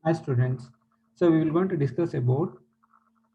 Hi students, so we will going to discuss about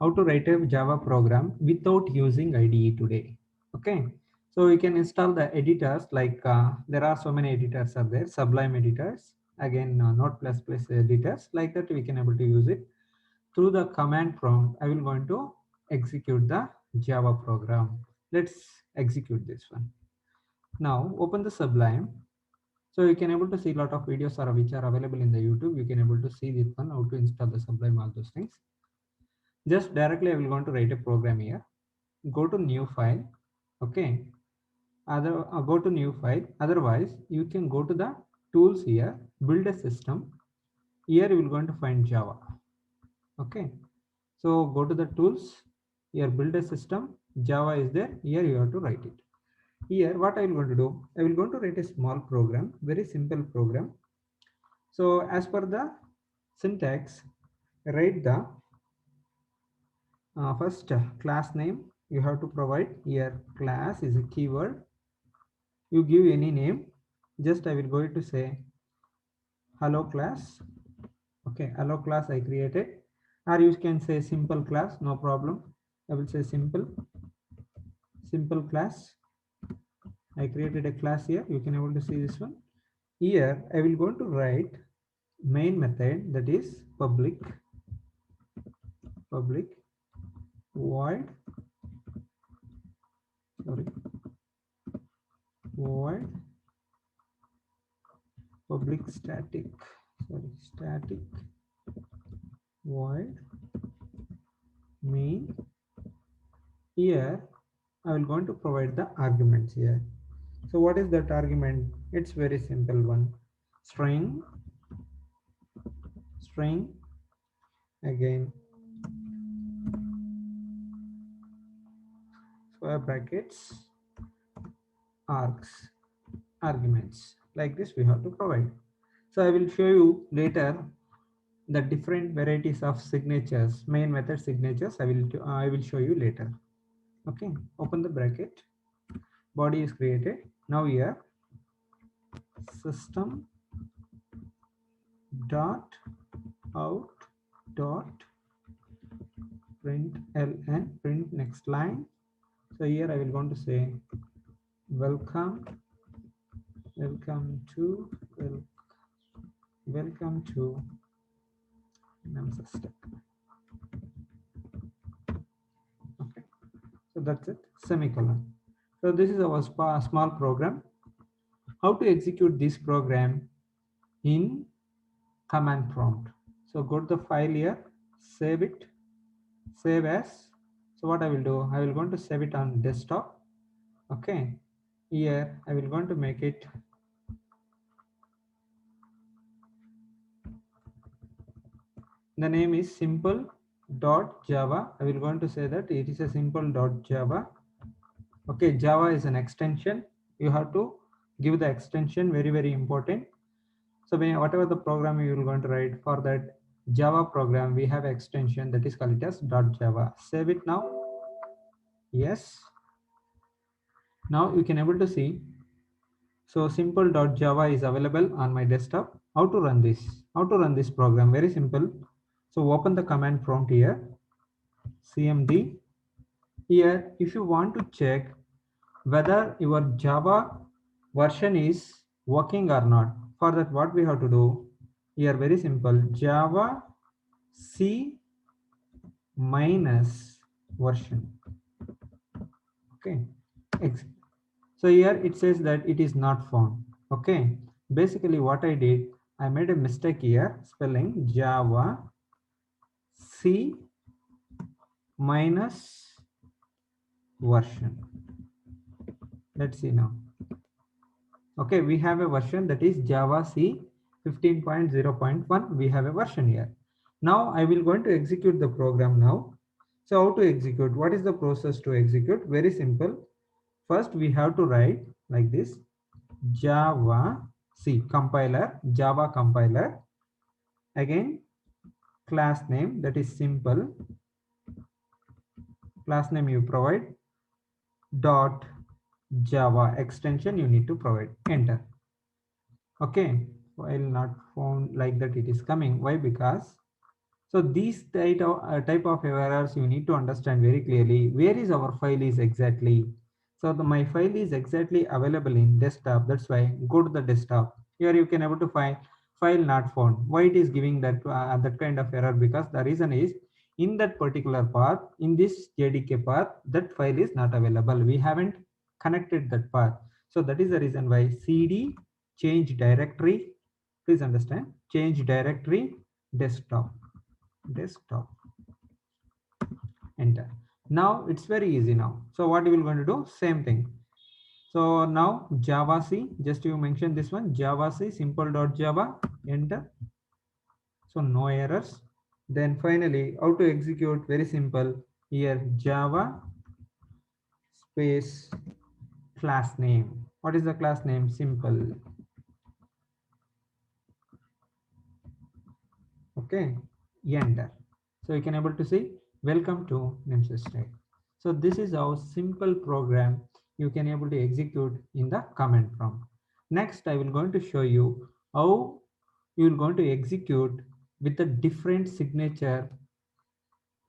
how to write a Java program without using IDE today. Okay, so you can install the editors like there are so many editors are there, Sublime editors, again Node++ editors, like that we can able to use it. Through the command prompt, I will going to execute the Java program. Let's execute this one. Now open the Sublime. So you can able to see a lot of videos are which are available in the YouTube. You can able to see this one, how to install the Sublime, all those things. Just directly I will going to write a program here. Go to new file. Okay. Go to new file. Otherwise, you can go to the tools here, build a system. Here you will going to find Java. Okay. So go to the tools. Here build a system. Java is there. Here you have to write it. Here what I will going to do, I will going to write a small program, very simple program. So as per the syntax, write the first class name. You have to provide here. Class is a keyword. You give any name. Just I will go to say hello class. Okay, hello class I created, or you can say simple class, no problem. I will say simple class. I created a class here. You can able to see this one. Here I will go to write main method, that is public void, sorry, void public static, sorry, static void main. Here I will going to provide the arguments here. So what is that argument? It's very simple one. String again square brackets args arguments, like this we have to provide. So I will show you later the different varieties of signatures, main method signatures. I will show you later. Okay, open the bracket, body is created. Now here system dot out dot print ln, print next line. So here I will going to say welcome to welcome to system. Okay, so that's it, semicolon. So this is our small program. How to execute this program in command prompt? So go to the file here, save it, save as. So what I will do, I will going to save it on desktop. Okay, here I will going to make it the name is simple.java. I will going to say that it is a simple.java. Okay, Java is an extension. You have to give the extension, very important. So whatever the program you will going to write for that Java program, we have extension that is called it as .java. Save it now. Yes. Now you can able to see. So simple.java is available on my desktop. How to run this? How to run this program? Very simple. So open the command prompt here. CMD. Here, if you want to check whether your Java version is working or not, for that what we have to do here, very simple, Java C minus version. Okay, so here it says that it is not found. Okay, basically what I did, I made a mistake here, spelling Java C minus version. Let's see now. Okay, we have a version that is Java C 15.0.1. We have a version here. Now I will going to execute the program now. So how to execute? What is the process to execute? Very simple. First we have to write like this, Java C compiler, Java compiler. Again, class name, that is simple. Class name you provide, dot Java extension you need to provide. Enter. Okay, file not found, like that it is coming. Why? Because so these type of errors you need to understand very clearly. Where is our file is exactly? So my file is exactly available in desktop. That's why go to the desktop. Here you can able to find file not found. Why it is giving that kind of error? Because the reason is in that particular path, in this JDK path, that file is not available. We haven't connected that path. So that is the reason why cd change directory. Please understand, change directory desktop, enter. Now it's very easy now. So what we will going to do, same thing. So now java c, just you mention this one, java c simple.java, enter. So no errors. Then finally how to execute, very simple. Here java space class name. What is the class name? Simple. Okay, enter. So you can able to see, welcome to NemSys. So this is how simple program you can able to execute in the command prompt. Next I will going to show you how you will going to execute with a different signature.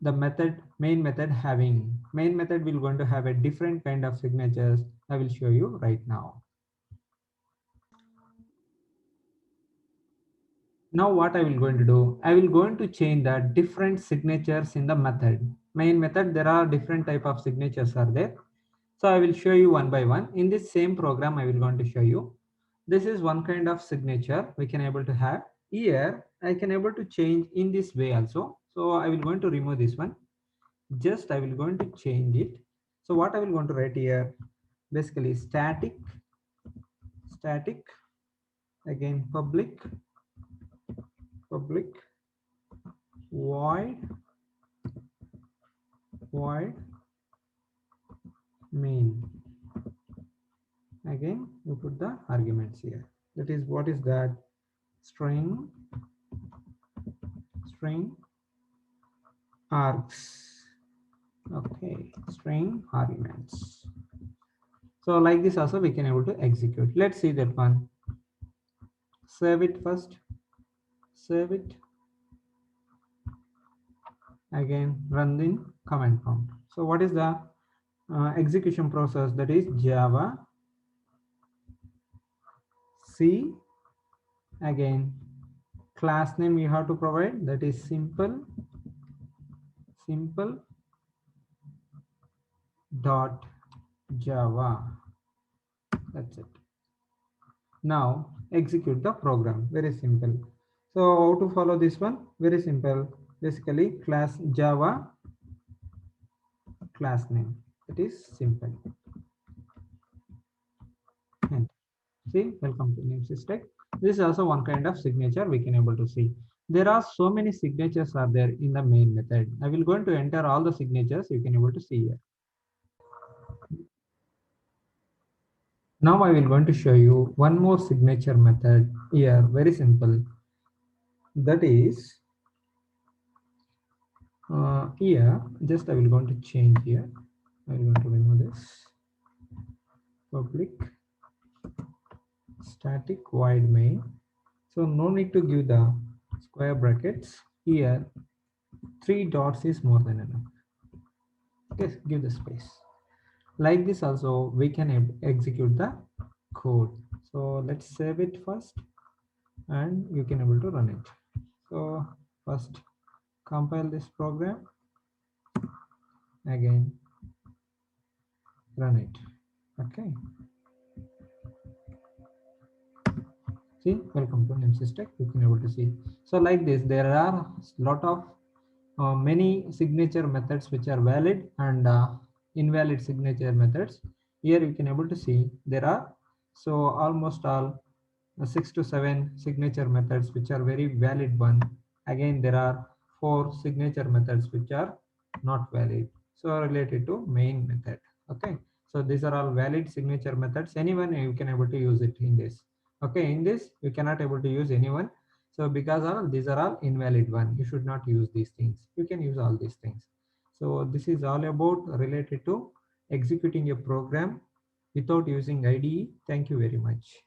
The method, main method will going to have a different kind of signatures. I will show you right now. Now what I will going to do, I will going to change the different signatures in the method. Main method, there are different type of signatures are there. So I will show you one by one. In this same program, I will going to show you. This is one kind of signature we can able to have. Here, I can able to change in this way also. So I will going to remove this one. Just I will going to change it. So what I will going to write here, basically static, again public void main. Again you put the arguments here. That is, what is that? String args. Okay, string arguments. So like this also we can able to execute. Let's see that one. Save it first, save it, again run in command prompt. So what is the execution process? That is java c, again class name you have to provide, that is simple dot java. That's it. Now execute the program. Very simple. So how to follow this one? Very simple. Basically class java class name, that is simple. And see, welcome to NemSys. This is also one kind of signature we can able to see. There are so many signatures are there in the main method. I will going to enter all the signatures you can able to see here. Now I will going to show you one more signature method here. Very simple. That is here. Just I will going to change here. I will going to remove this. Public static void main. So no need to give the square brackets here. 3 dots is more than enough. Okay, give the space. Like this also we can execute the code. So let's save it first and you can able to run it. So first compile this program, again run it. Okay, see, welcome to NemSys. You can able to see. So like this there are lot of many signature methods which are valid and invalid signature methods. Here you can able to see there are, so almost all 6 to 7 signature methods which are very valid one. Again there are 4 signature methods which are not valid, so related to main method. Okay, so these are all valid signature methods. Anyone you can able to use it in this. Okay, in this you cannot able to use anyone. So because all these are all invalid one, you should not use these things. You can use all these things. So this is all about related to executing a program without using IDE. Thank you very much.